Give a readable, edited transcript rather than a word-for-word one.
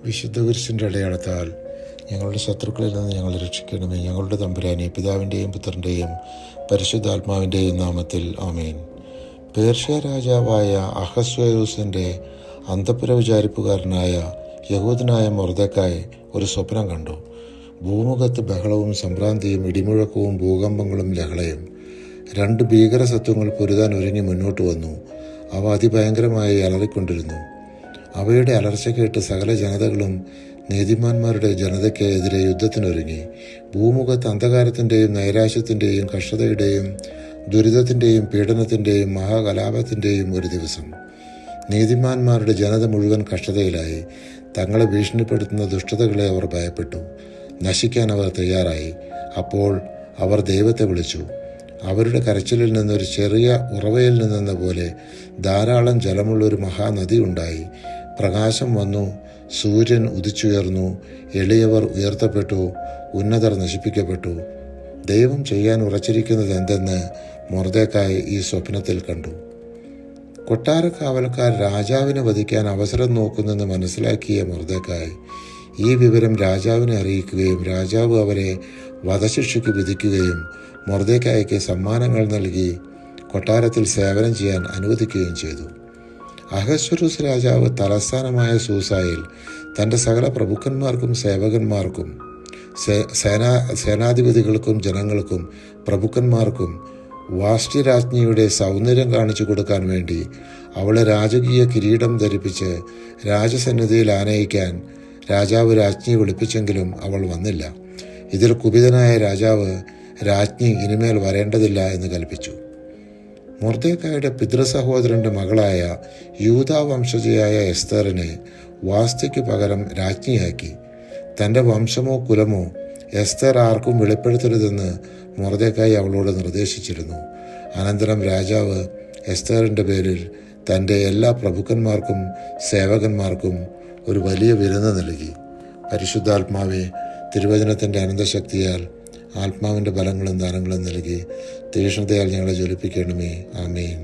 വിശുദ്ധ കുരിശിൻ്റെ അടയാളത്താൽ ഞങ്ങളുടെ ശത്രുക്കളിൽ നിന്ന് ഞങ്ങളെ രക്ഷിക്കണമേ. ഞങ്ങളുടെ തമ്പുരാനെ, പിതാവിൻ്റെയും പുത്രൻ്റെയും പരിശുദ്ധാത്മാവിൻ്റെയും നാമത്തിൽ ആമേൻ. പേർഷ്യ രാജാവായ അഹസ്വേരോസിൻ്റെ അന്തഃപുര വിചാരിപ്പുകാരനായ യഹൂദനായ മൊർദെഖായി ഒരു സ്വപ്നം കണ്ടു. ഭൂമുഖത്ത് ബഹളവും സംഭ്രാന്തിയും, ഇടിമുഴക്കവും ഭൂകമ്പങ്ങളും ലഹളയും. 2 ഭീകരസത്വങ്ങൾ പൊരുതാൻ ഒരുങ്ങി മുന്നോട്ട് വന്നു. അവ അതിഭയങ്കരമായി അലറിക്കൊണ്ടിരുന്നു. അവയുടെ അലർച്ച കേട്ട് സകല ജനതകളും നീതിമാന്മാരുടെ ജനതയ്ക്ക് എതിരെ യുദ്ധത്തിനൊരുങ്ങി. ഭൂമുഖത്ത് അന്ധകാരത്തിൻ്റെയും നൈരാശ്യത്തിൻ്റെയും കഷ്ടതയുടെയും ദുരിതത്തിൻ്റെയും പീഡനത്തിൻ്റെയും മഹാകലാപത്തിൻ്റെയും ഒരു ദിവസം. നീതിമാന്മാരുടെ ജനത മുഴുവൻ കഷ്ടതയിലായി. തങ്ങളെ ഭീഷണിപ്പെടുത്തുന്ന ദുഷ്ടതകളെ അവർ ഭയപ്പെട്ടു. നശിക്കാൻ അവർ തയ്യാറായി. അപ്പോൾ അവർ ദൈവത്തെ വിളിച്ചു. അവരുടെ കരച്ചിലിൽ നിന്നൊരു ചെറിയ ഉറവയിൽ നിന്നെന്ന പോലെ ധാരാളം ജലമുള്ളൊരു മഹാനദി ഉണ്ടായി. പ്രകാശം വന്നു, സൂര്യൻ ഉദിച്ചുയർന്നു, എളിയവർ ഉയർത്തപ്പെട്ടു, ഉന്നതർ നശിപ്പിക്കപ്പെട്ടു. ദൈവം ചെയ്യാൻ ഉറച്ചിരിക്കുന്നത് എന്തെന്ന് മൊർദെഖായി ഈ സ്വപ്നത്തിൽ കണ്ടു. കൊട്ടാരക്കാവൽക്കാർ രാജാവിനെ വധിക്കാൻ അവസരം നോക്കുന്നെന്ന് മനസ്സിലാക്കിയ മൊർദെഖായി ഈ വിവരം രാജാവിനെ അറിയിക്കുകയും രാജാവ് അവരെ വധശിക്ഷയ്ക്ക് വിധിക്കുകയും മൊർദെഖായിക്ക് സമ്മാനങ്ങൾ നൽകി കൊട്ടാരത്തിൽ സേവനം ചെയ്യാൻ അനുവദിക്കുകയും ചെയ്തു. അഹശ്വേരോസ് രാജാവ് തലസ്ഥാനമായ സൂസായിൽ തൻ്റെ സകല പ്രഭുക്കന്മാർക്കും സേവകന്മാർക്കും സേനാധിപതികൾക്കും ജനങ്ങൾക്കും പ്രഭുക്കന്മാർക്കും വാഷ്ടി രാജ്ഞിയുടെ സൗന്ദര്യം കാണിച്ചു കൊടുക്കാൻ വേണ്ടി അവളെ രാജകീയ കിരീടം ധരിപ്പിച്ച് രാജസന്നിധിയിൽ ആനയിക്കാൻ രാജാവ് രാജ്ഞിയെ വിളിപ്പിച്ചെങ്കിലും അവൾ വന്നില്ല. ഇതിൽ കുപിതനായ രാജാവ് രാജ്ഞി ഇനിമേൽ വരേണ്ടതില്ല എന്ന് കൽപ്പിച്ചു. മൊർദെഖായിയുടെ പിതൃസഹോദരൻ്റെ മകളായ യൂദാ വംശജയായ എസ്തറിനെ വാസ്തിക്ക് പകരം രാജ്ഞിയാക്കി. തൻ്റെ വംശമോ കുലമോ എസ്തർ ആർക്കും വെളിപ്പെടുത്തരുതെന്ന് മൊർദെഖായി അവളോട് നിർദ്ദേശിച്ചിരുന്നു. അനന്തരം രാജാവ് എസ്തറിൻ്റെ പേരിൽ തൻ്റെ എല്ലാ പ്രഭുക്കന്മാർക്കും സേവകന്മാർക്കും ഒരു വലിയ വിരുന്ന് നൽകി. പരിശുദ്ധാത്മാവെ, തിരുവചനത്തിൻ്റെ അനന്തശക്തിയാൽ ആത്മാവിൻ്റെ ബലങ്ങളും ദാനങ്ങളും നൽകി തീക്ഷ്ണതയാൽ ഞങ്ങളെ ജ്വലിപ്പിക്കണമേ. ആമേൻ.